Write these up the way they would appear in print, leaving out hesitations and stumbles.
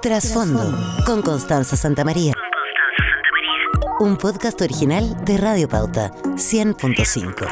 Trasfondo, con Constanza Santamaría. Un podcast original de Radio Pauta, 100.5.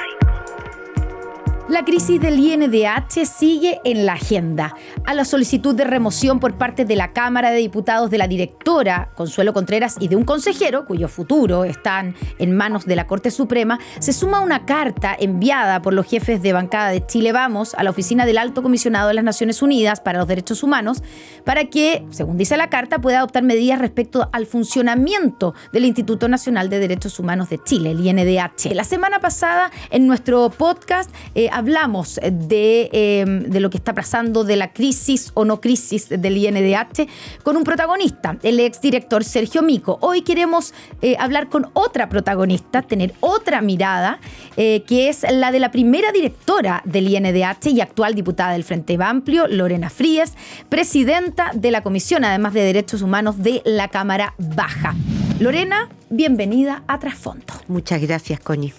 La crisis del INDH sigue en la agenda. A la solicitud de remoción por parte de la Cámara de Diputados de la directora Consuelo Contreras y de un consejero, cuyo futuro está en manos de la Corte Suprema, se suma una carta enviada por los jefes de bancada de Chile Vamos a la oficina del Alto Comisionado de las Naciones Unidas para los Derechos Humanos para que, según dice la carta, pueda adoptar medidas respecto al funcionamiento del Instituto Nacional de Derechos Humanos de Chile, el INDH. La semana pasada, en nuestro podcast, hablamos de lo que está pasando, de la crisis o no crisis del INDH, con un protagonista, el exdirector Sergio Mico. Hoy queremos hablar con otra protagonista, tener otra mirada, que es la de la primera directora del INDH y actual diputada del Frente Amplio, Lorena Frías, presidenta de la Comisión, además de Derechos Humanos, de la Cámara Baja. Lorena, bienvenida a Trasfondo. Muchas gracias, Connie.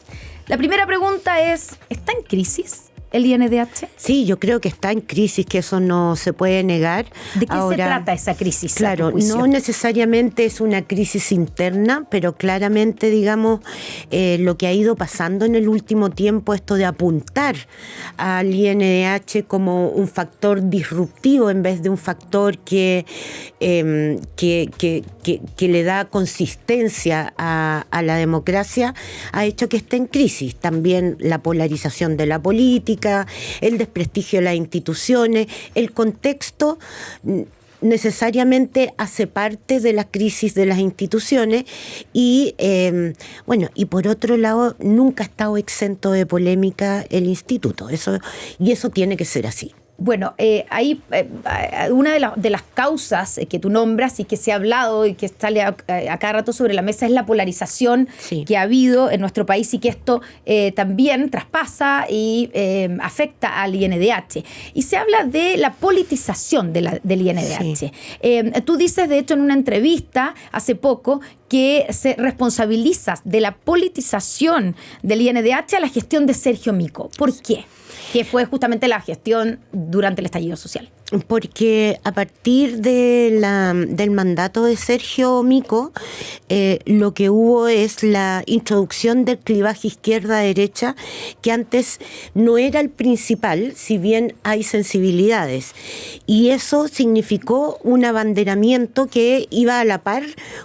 La primera pregunta es, ¿está en crisis el INDH? Sí, yo creo que está en crisis, que eso no se puede negar. ¿De qué se trata esa crisis? Claro, no necesariamente es una crisis interna, pero claramente, digamos, lo que ha ido pasando en el último tiempo, esto de apuntar al INDH como un factor disruptivo en vez de un factor que le da consistencia a la democracia, ha hecho que esté en crisis. También la polarización de la política, el desprestigio de las instituciones, el contexto necesariamente hace parte de la crisis de las instituciones y por otro lado nunca ha estado exento de polémica el instituto, eso tiene que ser así. Bueno, hay una de las causas que tú nombras y que se ha hablado y que sale a cada rato sobre la mesa es la polarización que ha habido en nuestro país y que esto también traspasa y afecta al INDH. Y se habla de la politización del INDH. Sí. Tú dices, de hecho, en una entrevista hace poco que se responsabilizas de la politización del INDH a la gestión de Sergio Mico. ¿Por qué? Que fue justamente la gestión durante el estallido social. Porque a partir del mandato de Sergio Mico, lo que hubo es la introducción del clivaje izquierda-derecha, que antes no era el principal, si bien hay sensibilidades. Y eso significó un abanderamiento que iba a la par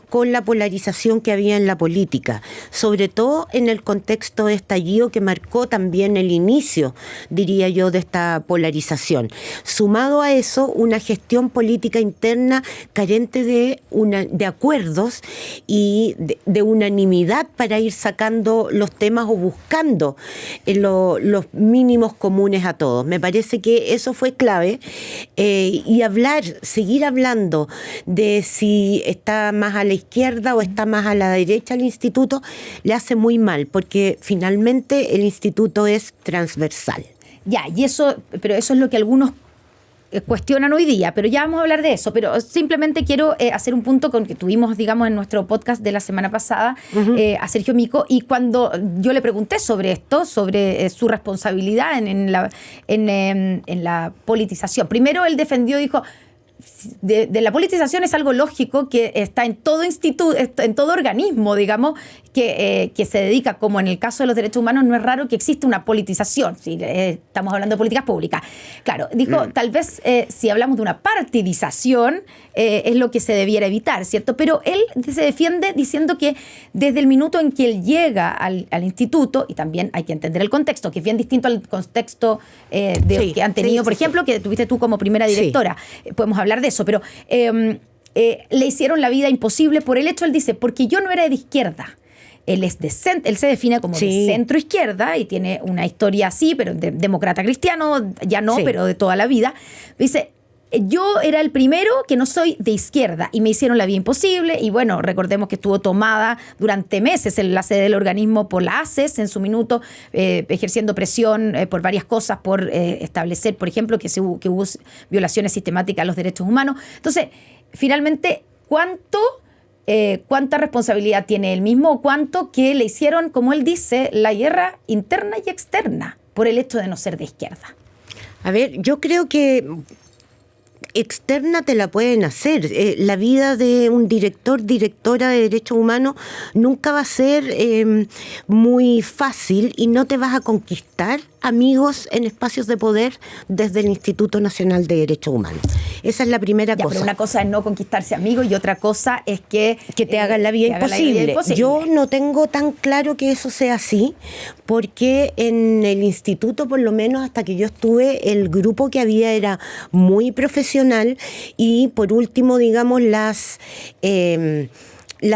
con la polarización que había en la política, sobre todo en el contexto de estallido que marcó también el inicio, diría yo, de esta polarización. Sumado a eso, una gestión política interna carente de acuerdos y de unanimidad para ir sacando los temas o buscando los mínimos comunes a todos. Me parece que eso fue clave y seguir hablando de si está más a la izquierda o está más a la derecha el instituto, le hace muy mal, porque finalmente el instituto es transversal. Pero eso es lo que algunos cuestionan hoy día, pero ya vamos a hablar de eso. Pero simplemente quiero hacer un punto con que tuvimos, digamos, en nuestro podcast de la semana pasada a Sergio Mico, y cuando yo le pregunté sobre esto, sobre su responsabilidad en la politización, primero él defendió, dijo, de la politización es algo lógico que está en todo instituto, en todo organismo, digamos, que se dedica, como en el caso de los derechos humanos, no es raro que exista una politización, si estamos hablando de políticas públicas. Claro, dijo, tal vez si hablamos de una partidización, es lo que se debiera evitar, ¿cierto? Pero él se defiende diciendo que desde el minuto en que él llega al instituto, y también hay que entender el contexto, que es bien distinto al contexto que han tenido, por ejemplo, que tuviste tú como primera directora. Podemos hablar de eso, pero le hicieron la vida imposible por el hecho, él dice, porque yo no era de izquierda. Él se define como de centro izquierda y tiene una historia así, pero de demócrata cristiano, ya no, pero de toda la vida. Dice, yo era el primero que no soy de izquierda y me hicieron la vida imposible, y bueno, recordemos que estuvo tomada durante meses en la sede del organismo por la ACES en su minuto, ejerciendo presión por varias cosas, por establecer, por ejemplo, que hubo violaciones sistemáticas a los derechos humanos. Entonces, finalmente, ¿cuánta responsabilidad tiene él mismo? ¿O cuánto que le hicieron, como él dice, la guerra interna y externa por el hecho de no ser de izquierda? A ver, yo creo que externa te la pueden hacer. La vida de un director, directora de derechos humanos nunca va a ser muy fácil y no te vas a conquistar amigos en espacios de poder desde el Instituto Nacional de Derechos Humanos. Esa es la primera cosa. Pero una cosa es no conquistarse amigos y otra cosa es que te hagan la vida imposible. Yo no tengo tan claro que eso sea así, porque en el instituto, por lo menos hasta que yo estuve, el grupo que había era muy profesional y por último, digamos, las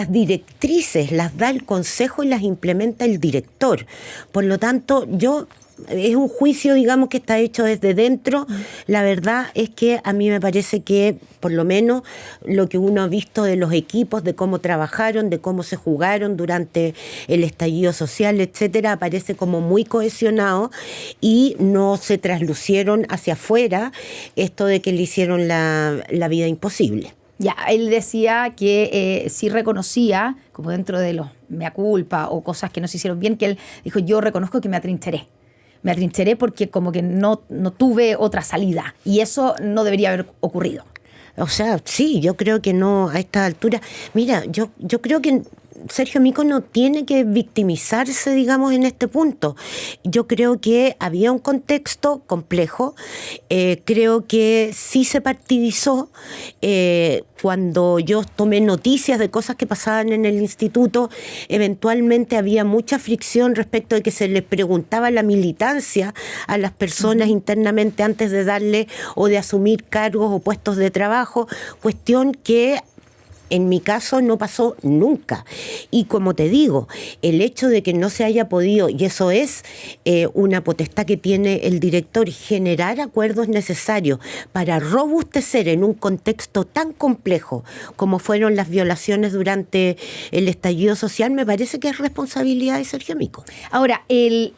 directrices las da el consejo y las implementa el director. Por lo tanto, es un juicio, digamos, que está hecho desde dentro. La verdad es que a mí me parece que, por lo menos, lo que uno ha visto de los equipos, de cómo trabajaron, de cómo se jugaron durante el estallido social, etcétera, parece como muy cohesionado y no se traslucieron hacia afuera esto de que le hicieron la vida imposible. Ya, él decía que sí reconocía, como dentro de los mea culpa o cosas que no se hicieron bien, que él dijo, yo reconozco que me atrincheré. Me atrincheré porque como que no tuve otra salida y eso no debería haber ocurrido. O sea, sí, yo creo que no a esta altura. Mira, yo creo que Sergio Mico no tiene que victimizarse, digamos, en este punto. Yo creo que había un contexto complejo, creo que sí se partidizó. Cuando yo tomé noticias de cosas que pasaban en el instituto, eventualmente había mucha fricción respecto de que se les preguntaba la militancia a las personas internamente antes de darle o de asumir cargos o puestos de trabajo, cuestión que en mi caso no pasó nunca. Y como te digo, el hecho de que no se haya podido, y eso es una potestad que tiene el director, generar acuerdos necesarios para robustecer en un contexto tan complejo como fueron las violaciones durante el estallido social, me parece que es responsabilidad de Sergio Mico. Ahora, el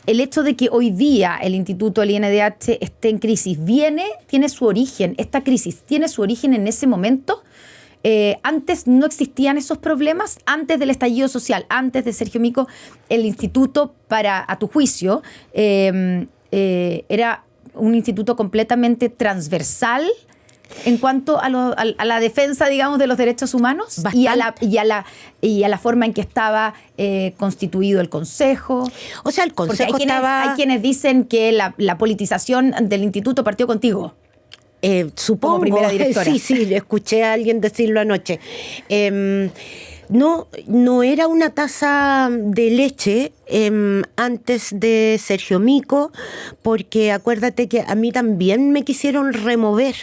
hecho de que hoy día el Instituto, el INDH, esté en crisis, tiene su origen, esta crisis tiene su origen en ese momento. Antes no existían esos problemas, antes del estallido social, antes de Sergio Mico, el instituto, a tu juicio, era un instituto completamente transversal en cuanto a la defensa, digamos, de los derechos humanos y a la forma en que estaba constituido el Consejo. O sea, el Consejo hay quienes dicen que la politización del instituto partió contigo. Supongo, como primera directora. Sí, escuché a alguien decirlo anoche. No era una taza de leche antes de Sergio Mico, porque acuérdate que a mí también me quisieron remover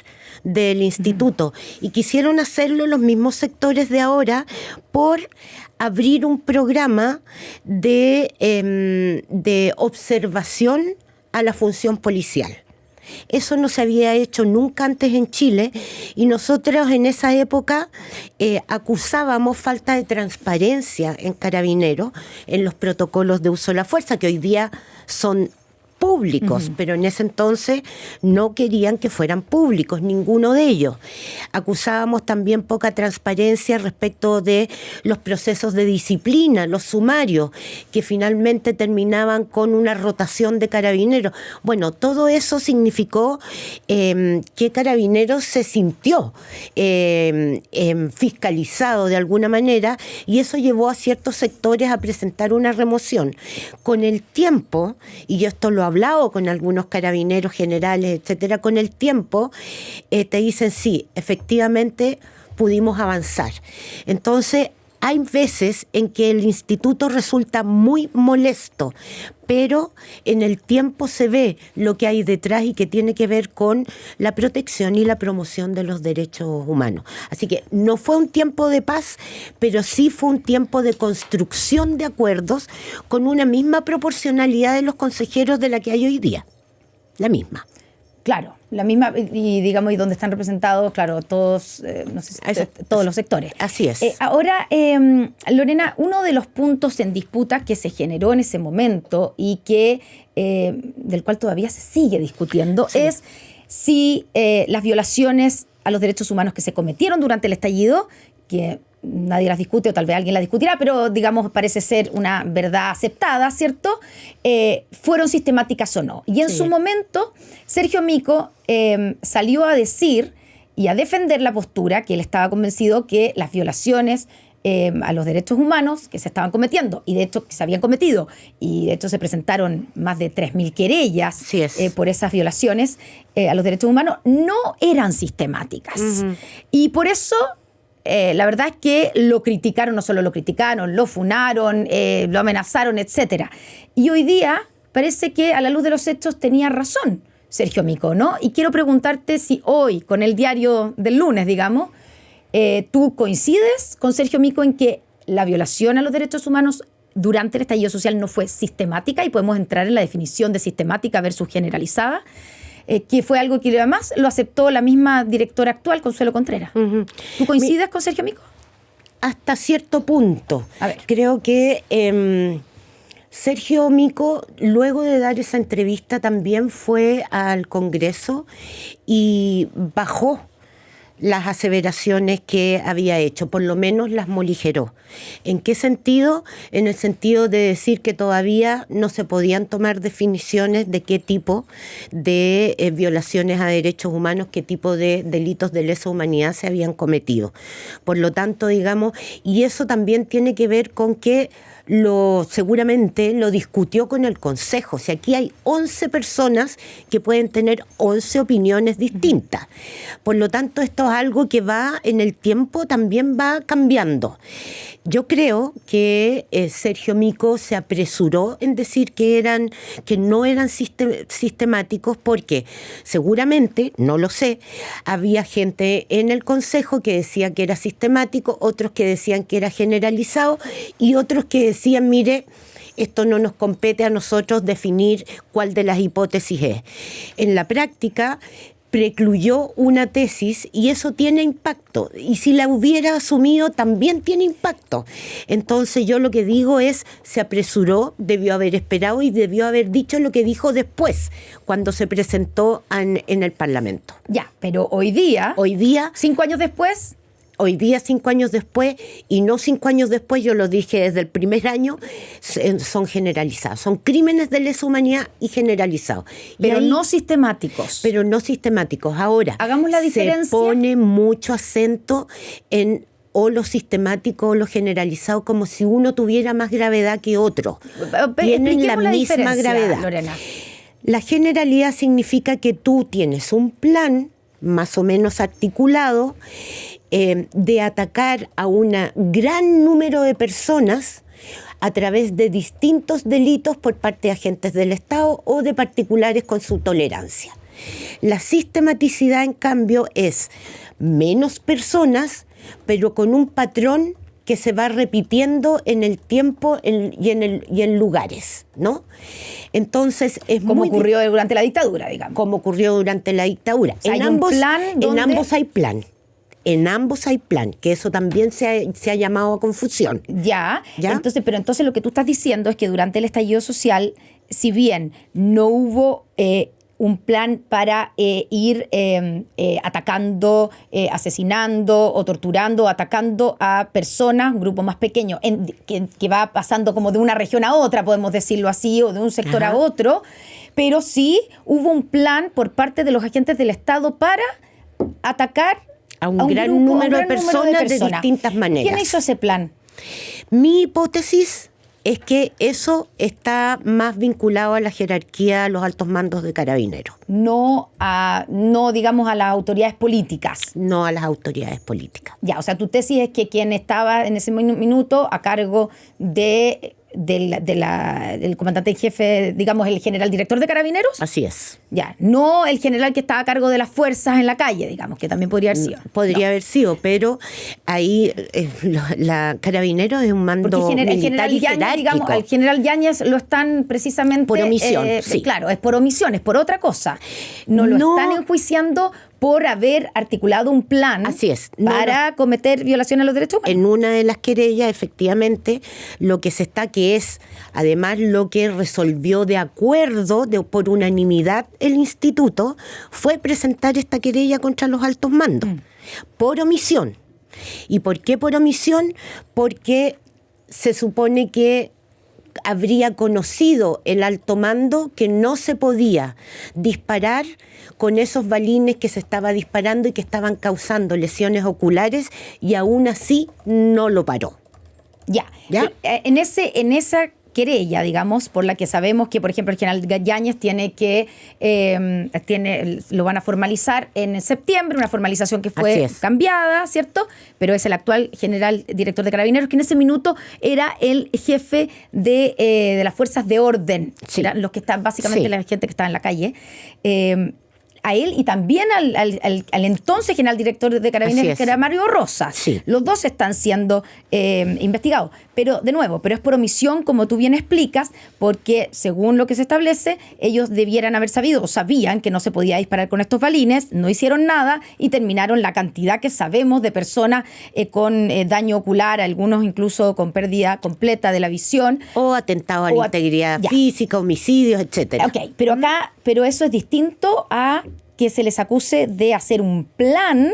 del instituto y quisieron hacerlo los mismos sectores de ahora por abrir un programa de observación a la función policial. Eso no se había hecho nunca antes en Chile y nosotros en esa época acusábamos falta de transparencia en Carabineros, en los protocolos de uso de la fuerza, que hoy día son públicos, pero en ese entonces no querían que fueran públicos, ninguno de ellos. Acusábamos también poca transparencia respecto de los procesos de disciplina, los sumarios, que finalmente terminaban con una rotación de Carabineros. Bueno, todo eso significó que Carabineros se sintió fiscalizado de alguna manera y eso llevó a ciertos sectores a presentar una remoción. Con el tiempo, y yo esto lo he hablado con algunos carabineros generales, etcétera, con el tiempo te dicen sí, efectivamente pudimos avanzar. Entonces, hay veces en que el instituto resulta muy molesto, pero en el tiempo se ve lo que hay detrás y que tiene que ver con la protección y la promoción de los derechos humanos. Así que no fue un tiempo de paz, pero sí fue un tiempo de construcción de acuerdos con una misma proporcionalidad de los consejeros de la que hay hoy día. La misma. Claro, la misma, y digamos, y donde están representados, claro, todos, todos los sectores. Así es. Ahora, Lorena, uno de los puntos en disputa que se generó en ese momento y que del cual todavía se sigue discutiendo es si las violaciones a los derechos humanos que se cometieron durante el estallido, que nadie las discute, o tal vez alguien las discutirá, pero digamos parece ser una verdad aceptada, ¿cierto? Fueron sistemáticas o no. Y en su momento, Sergio Mico salió a decir y a defender la postura que él estaba convencido que las violaciones a los derechos humanos que se estaban cometiendo, y de hecho que se habían cometido, y de hecho se presentaron más de 3.000 querellas por esas violaciones a los derechos humanos, no eran sistemáticas. Y por eso la verdad es que lo criticaron, no solo lo criticaron, lo funaron, lo amenazaron, etcétera. Y hoy día parece que a la luz de los hechos tenía razón Sergio Mico, ¿no? Y quiero preguntarte si hoy, con el diario del lunes, digamos, ¿tú coincides con Sergio Mico en que la violación a los derechos humanos durante el estallido social no fue sistemática? Y podemos entrar en la definición de sistemática versus generalizada, que fue algo que además lo aceptó la misma directora actual, Consuelo Contreras. ¿Tú coincides con Sergio Mico? Hasta cierto punto. A ver. Creo que Sergio Mico, luego de dar esa entrevista, también fue al Congreso y bajó las aseveraciones que había hecho, por lo menos las moligeró. ¿En qué sentido? En el sentido de decir que todavía no se podían tomar definiciones de qué tipo de violaciones a derechos humanos, qué tipo de delitos de lesa humanidad se habían cometido. Por lo tanto, digamos, y eso también tiene que ver con que seguramente lo discutió con el Consejo. O sea, aquí hay 11 personas que pueden tener 11 opiniones distintas. Por lo tanto, esto es algo que va en el tiempo, también va cambiando. Yo creo que Sergio Mico se apresuró en decir que no eran sistemáticos porque seguramente, no lo sé, había gente en el Consejo que decía que era sistemático, otros que decían que era generalizado y otros que decían, mire, esto no nos compete a nosotros definir cuál de las hipótesis es. En la práctica precluyó una tesis y eso tiene impacto. Y si la hubiera asumido, también tiene impacto. Entonces yo lo que digo es, se apresuró, debió haber esperado y debió haber dicho lo que dijo después, cuando se presentó en el Parlamento. Ya, pero hoy día, 5 años después... Hoy día, 5 años después, y no 5 años después, yo lo dije desde el primer año, son generalizados. Son crímenes de lesa humanidad y generalizados. Pero no sistemáticos. Pero no sistemáticos. Ahora, hagamos la diferencia. Se pone mucho acento en o lo sistemático o lo generalizado, como si uno tuviera más gravedad que otro. Tienen la misma gravedad. Lorena. La generalidad significa que tú tienes un plan más o menos articulado de atacar a un gran número de personas a través de distintos delitos por parte de agentes del Estado o de particulares con su tolerancia. La sistematicidad, en cambio, es menos personas, pero con un patrón que se va repitiendo en el tiempo y en lugares, ¿no? Entonces es como ocurrió durante la dictadura, digamos. Como ocurrió durante la dictadura. O sea, en ambos hay plan. En ambos hay plan, que eso también se ha llamado a confusión. ¿Ya? Entonces lo que tú estás diciendo es que durante el estallido social, si bien no hubo un plan para ir atacando, asesinando o torturando o atacando a personas, un grupo más pequeño, que va pasando como de una región a otra, podemos decirlo así, o de un sector a otro, pero sí hubo un plan por parte de los agentes del Estado para atacar a un gran número de personas de distintas maneras. ¿Quién hizo ese plan? Mi hipótesis es que eso está más vinculado a la jerarquía, a los altos mandos de Carabineros. No digamos a las autoridades políticas. No a las autoridades políticas. Ya, o sea, tu tesis es que quien estaba en ese minuto a cargo del comandante en jefe, digamos, el general director de Carabineros. Así es. Ya, no el general que estaba a cargo de las fuerzas en la calle, digamos, que también podría haber sido. Podría haber sido, pero ahí la Carabineros es un mando militar y jerárquico. Digamos, al general Yáñez lo están precisamente... Por omisión, sí. Claro, es por omisión, es por otra cosa. No lo están enjuiciando por haber articulado un plan. Así es. Para cometer violación a los derechos humanos. En una de las querellas, efectivamente, lo que se está, que es además lo que resolvió de acuerdo, por unanimidad, el instituto, fue presentar esta querella contra los altos mandos, por omisión. ¿Y por qué por omisión? Porque se supone que habría conocido el alto mando que no se podía disparar con esos balines que se estaba disparando y que estaban causando lesiones oculares, y aún así no lo paró. Ya. En esa querella, digamos, por la que sabemos que, por ejemplo, el general Yáñez lo van a formalizar en septiembre, una formalización que fue cambiada, ¿cierto? Pero es el actual general director de Carabineros, que en ese minuto era el jefe de las fuerzas de orden, los que están, básicamente la gente que estaba en la calle. A él y también al entonces general director de Carabineros, que era Mario Rosas. Sí. Los dos están siendo investigados. Pero, de nuevo, es por omisión, como tú bien explicas, porque según lo que se establece, ellos debieran haber sabido o sabían que no se podía disparar con estos balines, no hicieron nada y terminaron la cantidad que sabemos de personas con daño ocular, algunos incluso con pérdida completa de la visión. O atentado a la integridad física, homicidios, etcétera. Ok, pero eso es distinto a que se les acuse de hacer un plan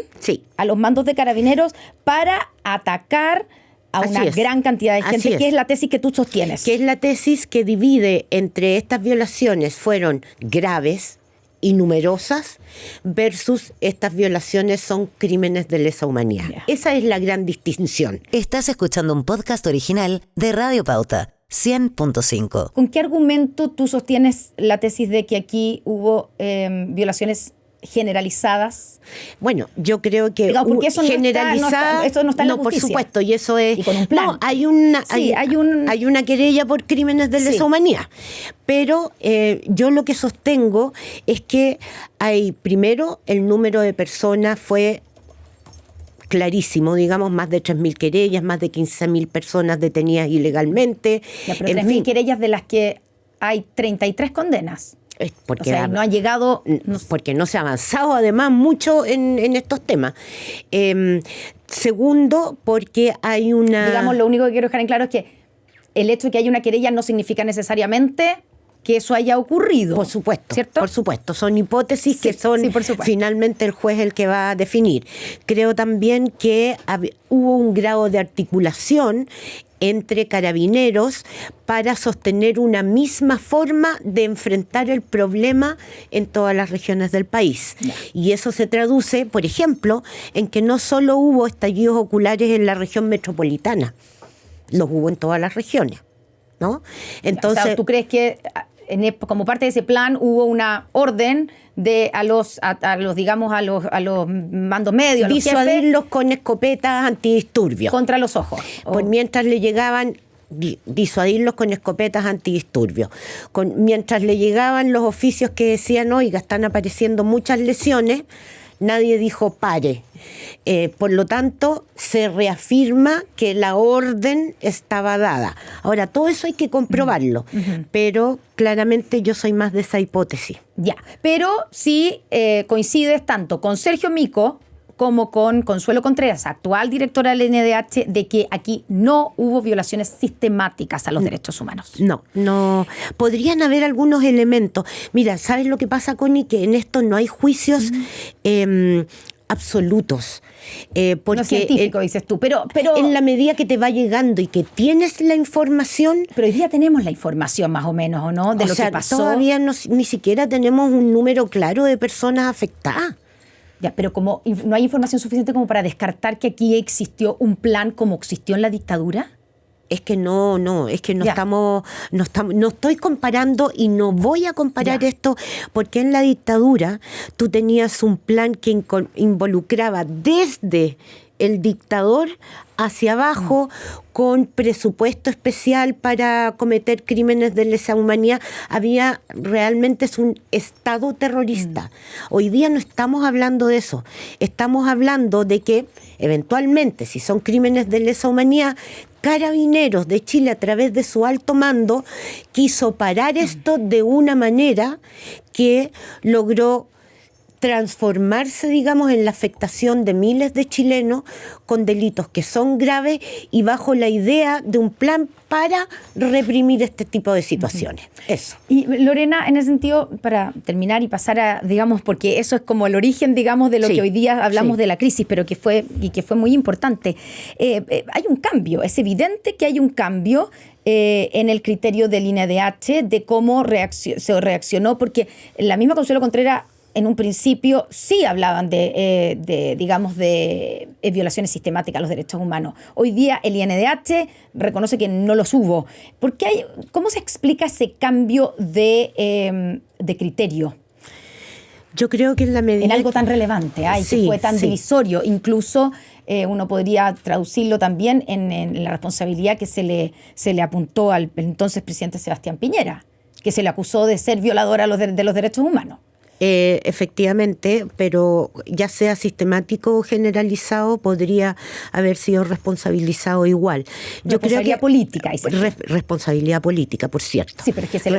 a los mandos de Carabineros para atacar a una gran cantidad de gente, que es la tesis que tú sostienes. Que es la tesis que divide entre estas violaciones fueron graves y numerosas versus estas violaciones son crímenes de lesa humanidad. Esa es la gran distinción. Estás escuchando un podcast original de Radio Pauta 100.5. ¿Con qué argumento tú sostienes la tesis de que aquí hubo violaciones generalizadas? Bueno, yo creo que porque eso generalizada, eso no está en la justicia. Por supuesto, y eso es... Y con un plan. No, hay una querella por crímenes de lesa humanidad. Pero yo lo que sostengo es que primero, el número de personas fue clarísimo, digamos, más de 3.000 querellas, más de 15.000 personas detenidas ilegalmente. Pero 3.000 querellas de las que hay 33 condenas. Porque no ha llegado... Porque no se ha avanzado además mucho en estos temas. Segundo, porque hay una... Digamos, lo único que quiero dejar en claro es que el hecho de que haya una querella no significa necesariamente que eso haya ocurrido. Por supuesto, ¿cierto? Por supuesto. Son hipótesis que son finalmente el juez el que va a definir. Creo también que hubo un grado de articulación entre Carabineros para sostener una misma forma de enfrentar el problema en todas las regiones del país. Y eso se traduce, por ejemplo, en que no solo hubo estallidos oculares en la región metropolitana, los hubo en todas las regiones, ¿no? Entonces, ¿tú crees que como parte de ese plan hubo una orden de a los mandos medios, disuadirlos con escopetas antidisturbios contra los ojos? Mientras le llegaban, disuadirlos con escopetas antidisturbios. Mientras le llegaban los oficios que decían, oiga, están apareciendo muchas lesiones, nadie dijo pare. Por lo tanto, se reafirma que la orden estaba dada. Ahora, todo eso hay que comprobarlo, pero claramente yo soy más de esa hipótesis. Ya, pero sí coincides tanto con Sergio Mico como con Consuelo Contreras, actual directora del NDH, de que aquí no hubo violaciones sistemáticas a los derechos humanos. No. Podrían haber algunos elementos. Mira, ¿sabes lo que pasa, Connie? Que en esto no hay juicios absolutos. Porque no científico, dices tú, pero en la medida que te va llegando y que tienes la información... Pero hoy día tenemos la información más o menos, ¿o no? De lo que pasó. Todavía ni siquiera tenemos un número claro de personas afectadas. Ya, pero como no hay información suficiente como para descartar que aquí existió un plan como existió en la dictadura. Es que no estoy comparando y no voy a comparar esto, porque en la dictadura tú tenías un plan que involucraba desde el dictador hacia abajo, con presupuesto especial para cometer crímenes de lesa humanidad. Realmente es un Estado terrorista. Hoy día no estamos hablando de eso. Estamos hablando de que, eventualmente, si son crímenes de lesa humanidad, Carabineros de Chile, a través de su alto mando, quiso parar esto de una manera que logró transformarse, digamos, en la afectación de miles de chilenos con delitos que son graves y bajo la idea de un plan para reprimir este tipo de situaciones. Eso. Y Lorena, en ese sentido, para terminar y pasar a, digamos, porque eso es como el origen, digamos, de lo que hoy día hablamos de la crisis, pero que fue muy importante. Hay un cambio, es evidente que hay un cambio en el criterio del INDH de cómo se reaccionó, porque la misma Consuelo Contreras en un principio sí hablaban de violaciones sistemáticas a los derechos humanos. Hoy día el INDH reconoce que no los hubo. ¿Cómo se explica ese cambio de criterio? Yo creo que en la medida... En algo tan relevante, que fue tan divisorio. Incluso uno podría traducirlo también en la responsabilidad que se le apuntó al entonces presidente Sebastián Piñera, que se le acusó de ser violador de los derechos humanos. Efectivamente, pero ya sea sistemático o generalizado, podría haber sido responsabilizado igual. Yo creo que política. Responsabilidad política, por cierto. Sí, pero es que se le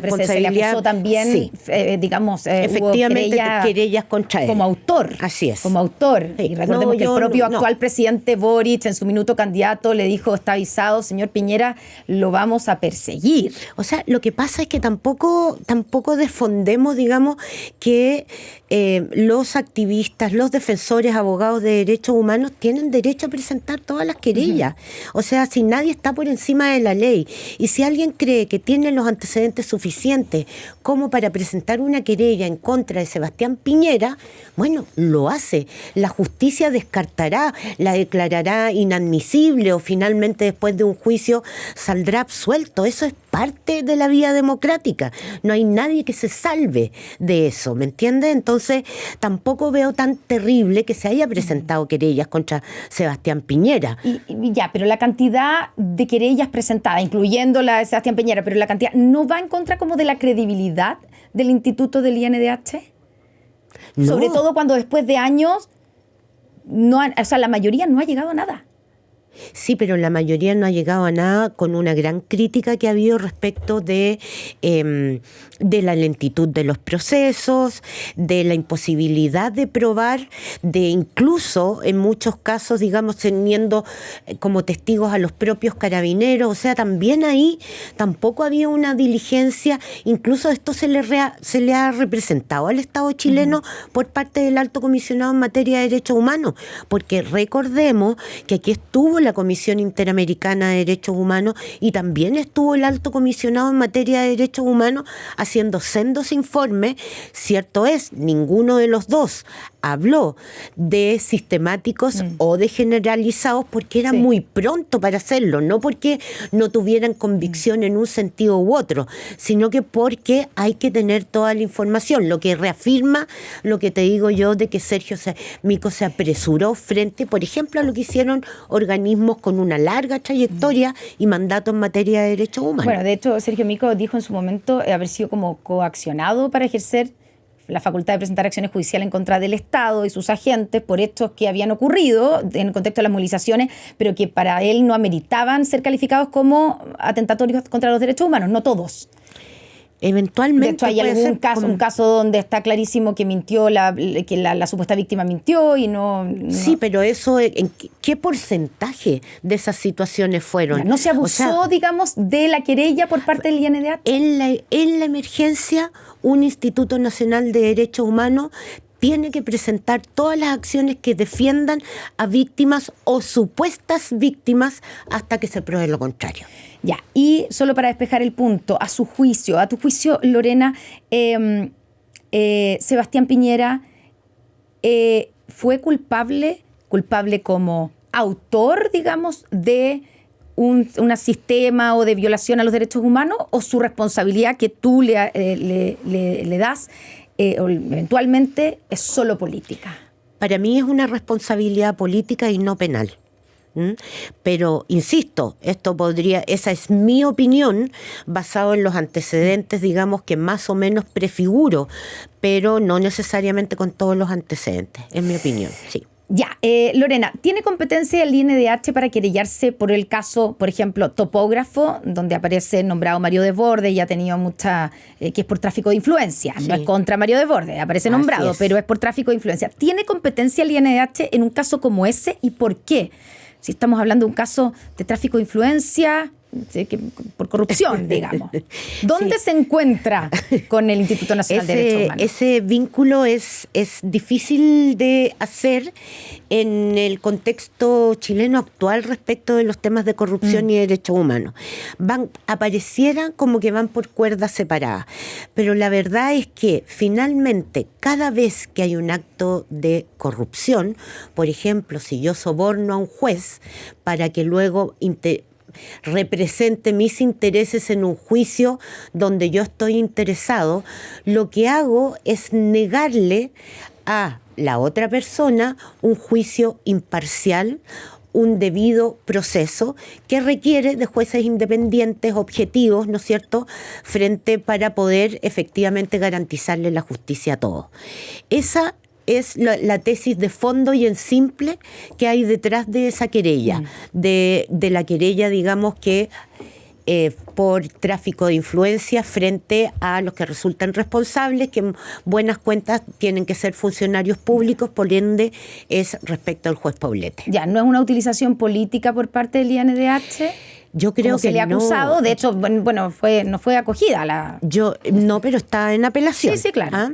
acusó también, efectivamente, querellas contra él. Como autor. Así es. Como autor. Sí. Y recordemos que el propio actual presidente Boric, en su minuto candidato, le dijo, está avisado, señor Piñera, lo vamos a perseguir. O sea, lo que pasa es que tampoco defendemos, digamos, que los activistas, los defensores, abogados de derechos humanos tienen derecho a presentar todas las querellas. O sea, si nadie está por encima de la ley y si alguien cree que tiene los antecedentes suficientes como para presentar una querella en contra de Sebastián Piñera, bueno, lo hace. La justicia descartará, la declarará inadmisible o finalmente después de un juicio saldrá absuelto. Eso es parte de la vía democrática. No hay nadie que se salve de eso, ¿me entiendes? Entonces, tampoco veo tan terrible que se haya presentado querellas contra Sebastián Piñera. Pero la cantidad de querellas presentadas, incluyendo la de Sebastián Piñera, pero la cantidad, ¿no va en contra como de la credibilidad del instituto del INDH? No. Sobre todo cuando después de años, la mayoría no ha llegado a nada. Sí, pero la mayoría no ha llegado a nada, con una gran crítica que ha habido respecto de la lentitud de los procesos, de la imposibilidad de probar, de incluso en muchos casos, digamos, teniendo como testigos a los propios carabineros. O sea, también ahí tampoco había una diligencia. Incluso esto se le ha representado al Estado chileno por parte del Alto Comisionado en materia de derechos humanos, porque recordemos que aquí estuvo la Comisión Interamericana de Derechos Humanos y también estuvo el Alto Comisionado en materia de derechos humanos haciendo sendos informes. Cierto es, ninguno de los dos habló de sistemáticos o de generalizados porque era muy pronto para hacerlo, no porque no tuvieran convicción en un sentido u otro, sino que porque hay que tener toda la información, lo que reafirma lo que te digo yo de que Sergio Mico se apresuró frente, por ejemplo, a lo que hicieron organismos con una larga trayectoria y mandato en materia de derechos humanos. Bueno, de hecho, Sergio Mico dijo en su momento haber sido como coaccionado para ejercer la facultad de presentar acciones judiciales en contra del Estado y sus agentes por hechos que habían ocurrido en el contexto de las movilizaciones, pero que para él no ameritaban ser calificados como atentatorios contra los derechos humanos, no todos. Eventualmente. De hecho, hay un caso donde está clarísimo que mintió, que la supuesta víctima mintió y no. Sí, pero eso, ¿en qué porcentaje de esas situaciones fueron? No se abusó, digamos, de la querella por parte del INDH. En la emergencia, un Instituto Nacional de Derechos Humanos tiene que presentar todas las acciones que defiendan a víctimas o supuestas víctimas hasta que se pruebe lo contrario. Ya, y solo para despejar el punto, a tu juicio, Lorena, Sebastián Piñera fue culpable como autor, digamos, de un sistema o de violación a los derechos humanos, o su responsabilidad que tú le das eventualmente es solo política? Para mí es una responsabilidad política y no penal. Pero, insisto, esa es mi opinión, basado en los antecedentes, digamos, que más o menos prefiguro, pero no necesariamente con todos los antecedentes, es mi opinión, sí. Ya, Lorena, ¿tiene competencia el INDH para querellarse por el caso, por ejemplo, Topógrafo, donde aparece nombrado Mario Desbordes y ha tenido mucha, que es por tráfico de influencia? Sí. No es contra Mario Desbordes, aparece nombrado, pero es por tráfico de influencia. ¿Tiene competencia el INDH en un caso como ese y por qué? Si estamos hablando de un caso de tráfico de influencia, por corrupción, digamos. ¿Dónde se encuentra con el Instituto Nacional de Derechos Humanos? Ese vínculo es difícil de hacer en el contexto chileno actual respecto de los temas de corrupción y derechos humanos. Aparecieran como que van por cuerdas separadas, pero la verdad es que finalmente cada vez que hay un acto de corrupción, por ejemplo, si yo soborno a un juez para que luego represente mis intereses en un juicio donde yo estoy interesado, lo que hago es negarle a la otra persona un juicio imparcial, un debido proceso que requiere de jueces independientes, objetivos, ¿no es cierto?, para poder efectivamente garantizarle la justicia a todos. Esa es la tesis de fondo y en simple que hay detrás de esa querella, de la querella, digamos, que por tráfico de influencia frente a los que resultan responsables, que en buenas cuentas tienen que ser funcionarios públicos, por ende es respecto al juez Poblete. Ya, ¿no es una utilización política por parte del INDH? Yo creo como que se le ha acusado, no. De hecho, bueno, no fue acogida la... No, pero está en apelación. Sí, claro. ¿Ah?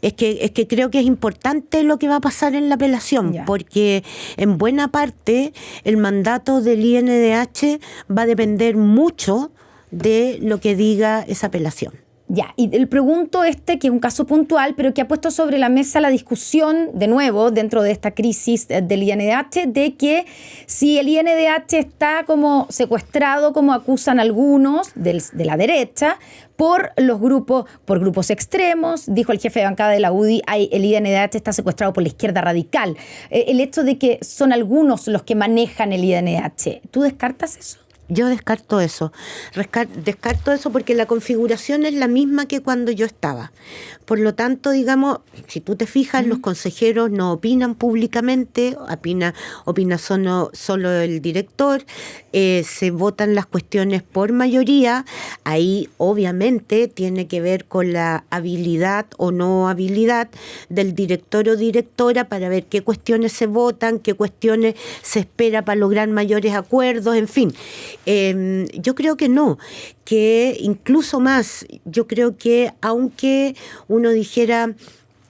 Es que creo que es importante lo que va a pasar en la apelación, porque en buena parte el mandato del INDH va a depender mucho de lo que diga esa apelación. Ya, y el pregunto que es un caso puntual, pero que ha puesto sobre la mesa la discusión, de nuevo, dentro de esta crisis del INDH, de que si el INDH está como secuestrado, como acusan algunos de la derecha, por grupos extremos. Dijo el jefe de bancada de la UDI, el INDH está secuestrado por la izquierda radical. El hecho de que son algunos los que manejan el INDH, ¿tú descartas eso? Yo descarto eso. Descarto eso porque la configuración es la misma que cuando yo estaba. Por lo tanto, digamos, si tú te fijas, los consejeros no opinan públicamente, opina solo el director, se votan las cuestiones por mayoría. Ahí, obviamente, tiene que ver con la habilidad o no habilidad del director o directora para ver qué cuestiones se votan, qué cuestiones se espera para lograr mayores acuerdos, en fin. Yo creo que no, que incluso más, yo creo que aunque uno dijera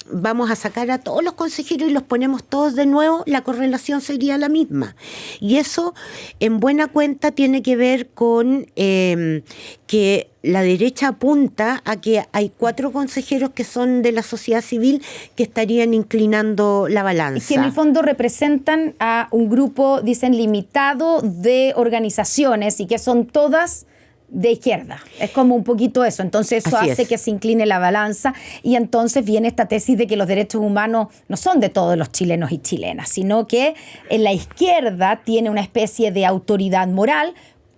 vamos a sacar a todos los consejeros y los ponemos todos de nuevo, la correlación sería la misma. Y eso, en buena cuenta, tiene que ver con que la derecha apunta a que hay 4 consejeros que son de la sociedad civil que estarían inclinando la balanza. Que en el fondo representan a un grupo, dicen, limitado de organizaciones y que son todas de izquierda. Es como un poquito eso. Entonces eso hace que se incline la balanza y entonces viene esta tesis de que los derechos humanos no son de todos los chilenos y chilenas, sino que en la izquierda tiene una especie de autoridad moral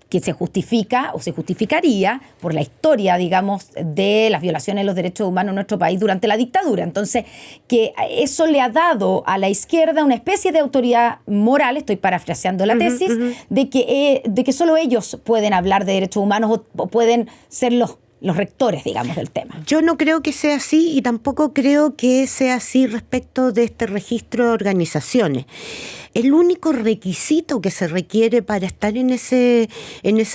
que se justifica o se justificaría por la historia, digamos, de las violaciones de los derechos humanos en nuestro país durante la dictadura. Entonces, que eso le ha dado a la izquierda una especie de autoridad moral, estoy parafraseando la tesis, de que solo ellos pueden hablar de derechos humanos o pueden ser los rectores, digamos, del tema. Yo no creo que sea así y tampoco creo que sea así respecto de este registro de organizaciones. El único requisito que se requiere para estar en ese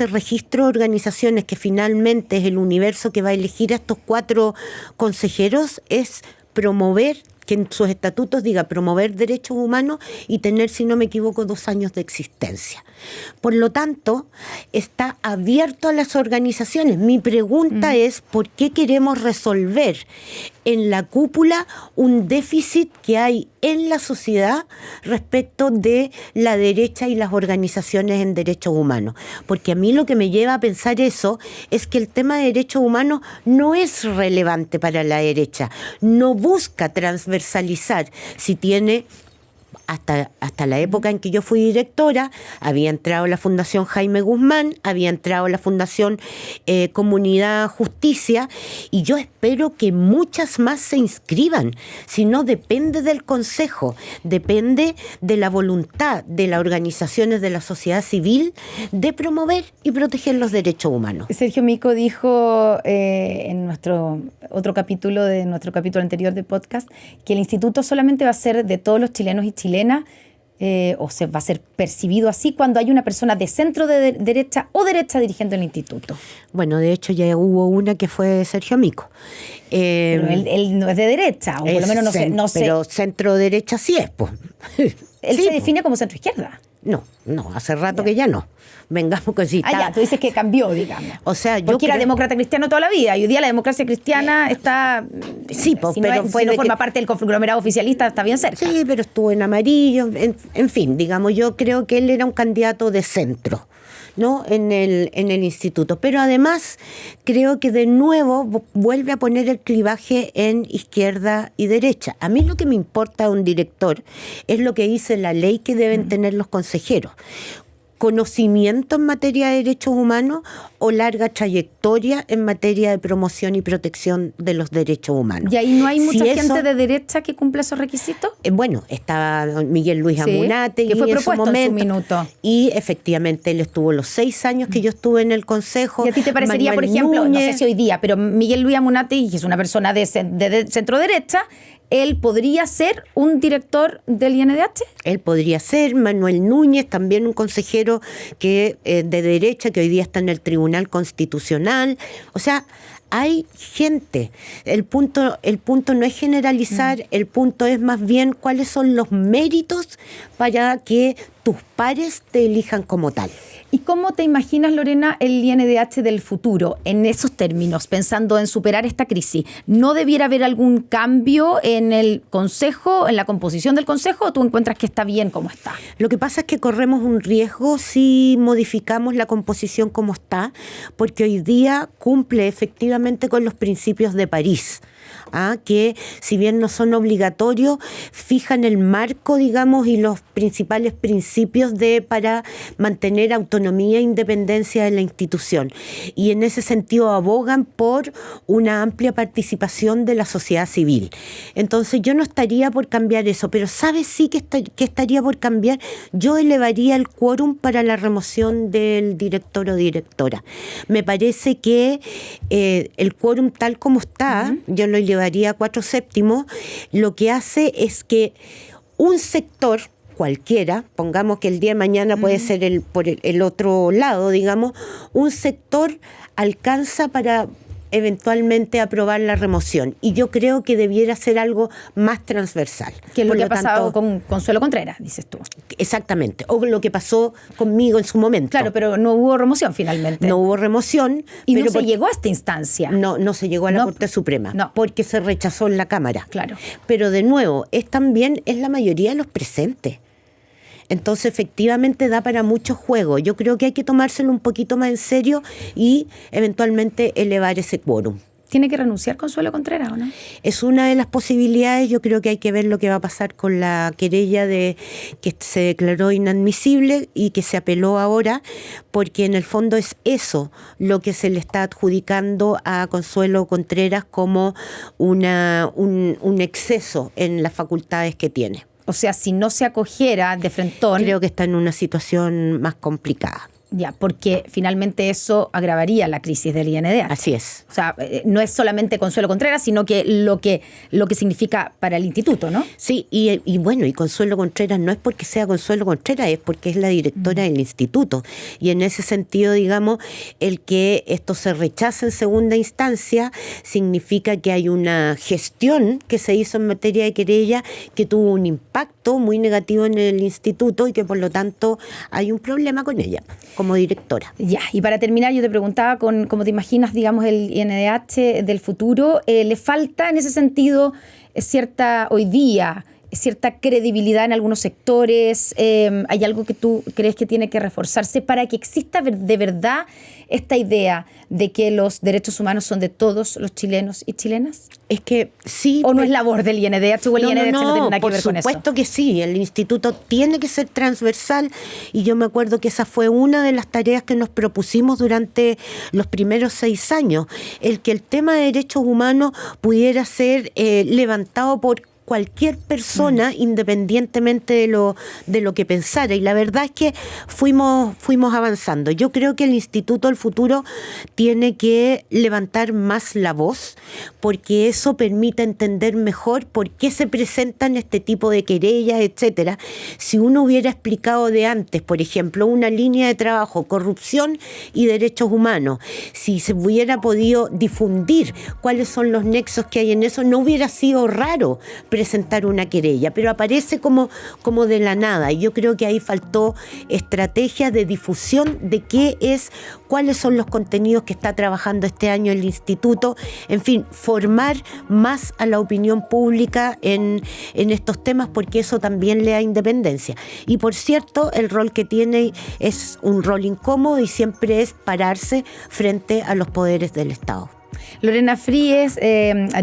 registro de organizaciones, que finalmente es el universo que va a elegir a estos 4 consejeros, es promover, que en sus estatutos diga promover derechos humanos y tener, si no me equivoco, 2 años de existencia. Por lo tanto, está abierto a las organizaciones. Mi pregunta es, ¿por qué queremos resolver en la cúpula un déficit que hay en la sociedad respecto de la derecha y las organizaciones en derechos humanos? Porque a mí lo que me lleva a pensar eso es que el tema de derechos humanos no es relevante para la derecha, no busca transversalizar. Si tiene hasta la época en que yo fui directora, había entrado la Fundación Jaime Guzmán, había entrado la Fundación Comunidad Justicia, y yo espero que muchas más se inscriban. Si no, depende del Consejo, depende de la voluntad de las organizaciones de la sociedad civil de promover y proteger los derechos humanos. Sergio Mico dijo en nuestro capítulo anterior de podcast que el instituto solamente va a ser de todos los chilenos y chilenas, o se va a ser percibido así cuando hay una persona de centro de derecha o derecha dirigiendo el instituto. Bueno, de hecho ya hubo una que fue Sergio Mico. Pero él no es de derecha, o por lo menos no sé. Pero centro derecha sí es, pues. Él se define como centro izquierda. No, hace rato que ya no. Vengamos con ya, tú dices que cambió, digamos. O sea, porque era demócrata cristiano toda la vida, y hoy día la democracia cristiana está... Sí, pues, si pero no forma parte del conglomerado oficialista, está bien cerca. Sí, pero estuvo en amarillo, en fin, digamos, yo creo que él era un candidato de centro, ¿no? En el instituto. Pero además creo que de nuevo vuelve a poner el clivaje en izquierda y derecha. A mí lo que me importa a un director es lo que dice la ley que deben tener los consejeros. Conocimiento en materia de derechos humanos o larga trayectoria en materia de promoción y protección de los derechos humanos. ¿Y ahí no hay mucha gente de derecha que cumple esos requisitos? Bueno, estaba Miguel Luis Amunate, que fue propuesto en su minuto. Y efectivamente él estuvo los 6 años que yo estuve en el Consejo. ¿Y a ti te parecería, Manuel por ejemplo, Núñez, no sé si hoy día, pero Miguel Luis Amunate, que es una persona de centro derecha, él podría ser un director del INDH? Él podría ser. Manuel Núñez, también un consejero que de derecha, que hoy día está en el Tribunal Constitucional. O sea, hay gente. El punto no es generalizar, el punto es más bien cuáles son los méritos para que tus pares te elijan como tal. ¿Y cómo te imaginas, Lorena, el INDH del futuro en esos términos, pensando en superar esta crisis? ¿No debiera haber algún cambio en el Consejo, en la composición del Consejo, o tú encuentras que está bien como está? Lo que pasa es que corremos un riesgo si modificamos la composición como está, porque hoy día cumple efectivamente con los principios de París. Que si bien no son obligatorios, fijan el marco, digamos, y los principales principios para mantener autonomía e independencia de la institución. Y en ese sentido abogan por una amplia participación de la sociedad civil. Entonces yo no estaría por cambiar eso, pero ¿sabes sí que estaría por cambiar? Yo elevaría el quórum para la remoción del director o directora. Me parece que el quórum tal como está, yo lo llevaría a 4/7, lo que hace es que un sector cualquiera, pongamos que el día de mañana puede ser por el otro lado, digamos, un sector alcanza para eventualmente aprobar la remoción. Y yo creo que debiera ser algo más transversal. Que es lo que ha pasado con Consuelo Contreras, dices tú. Exactamente. O lo que pasó conmigo en su momento. Claro, pero no hubo remoción finalmente. No hubo remoción. Y no se llegó a esta instancia. No se llegó a la Corte Suprema. No. Porque se rechazó en la Cámara. Claro. Pero de nuevo, es la mayoría de los presentes. Entonces, efectivamente, da para mucho juego. Yo creo que hay que tomárselo un poquito más en serio y eventualmente elevar ese quórum. ¿Tiene que renunciar Consuelo Contreras o no? Es una de las posibilidades. Yo creo que hay que ver lo que va a pasar con la querella que se declaró inadmisible y que se apeló ahora, porque en el fondo es eso lo que se le está adjudicando a Consuelo Contreras como un exceso en las facultades que tiene. O sea, si no se acogiera de frentón... Creo que está en una situación más complicada. Ya, porque finalmente eso agravaría la crisis del INDH. Así es. O sea, no es solamente Consuelo Contreras, sino que lo que significa para el instituto, ¿no? Sí, y bueno, y Consuelo Contreras no es porque sea Consuelo Contreras, es porque es la directora del instituto. Y en ese sentido, digamos, el que esto se rechace en segunda instancia significa que hay una gestión que se hizo en materia de querella que tuvo un impacto muy negativo en el instituto y que por lo tanto hay un problema con ella como directora. Ya, y para terminar yo te preguntaba cómo te imaginas, digamos, el INDH del futuro. ¿Le falta en ese sentido cierta hoy día cierta credibilidad en algunos sectores. ¿Hay algo que tú crees que tiene que reforzarse para que exista de verdad esta idea de que los derechos humanos son de todos los chilenos y chilenas? Es que sí. ¿O no es labor del INDH o el INDH no tiene nada que ver con eso? Por supuesto que sí, el instituto tiene que ser transversal y yo me acuerdo que esa fue una de las tareas que nos propusimos durante los primeros 6 años, el que el tema de derechos humanos pudiera ser levantado por cualquier persona, independientemente de lo que pensara. Y la verdad es que fuimos avanzando. Yo creo que el Instituto del Futuro tiene que levantar más la voz, porque eso permite entender mejor por qué se presentan este tipo de querellas, etcétera. Si uno hubiera explicado de antes, por ejemplo, una línea de trabajo, corrupción y derechos humanos, si se hubiera podido difundir cuáles son los nexos que hay en eso, no hubiera sido raro presentar una querella, pero aparece como de la nada, y yo creo que ahí faltó estrategia de difusión de cuáles son los contenidos que está trabajando este año el instituto, en fin, formar más a la opinión pública en estos temas, porque eso también le da independencia. Y por cierto, el rol que tiene es un rol incómodo y siempre es pararse frente a los poderes del Estado. Lorena Fríes,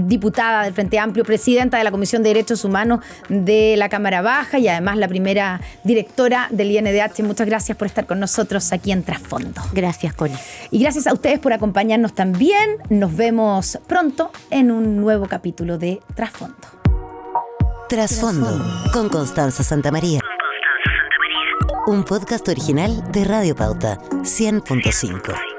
diputada del Frente Amplio, presidenta de la Comisión de Derechos Humanos de la Cámara Baja y además la primera directora del INDH. Muchas gracias por estar con nosotros aquí en Trasfondo. Gracias, Connie. Y gracias a ustedes por acompañarnos también. Nos vemos pronto en un nuevo capítulo de Trasfondo. Trasfondo con Constanza Santamaría. Un podcast original de Radio Pauta 100.5.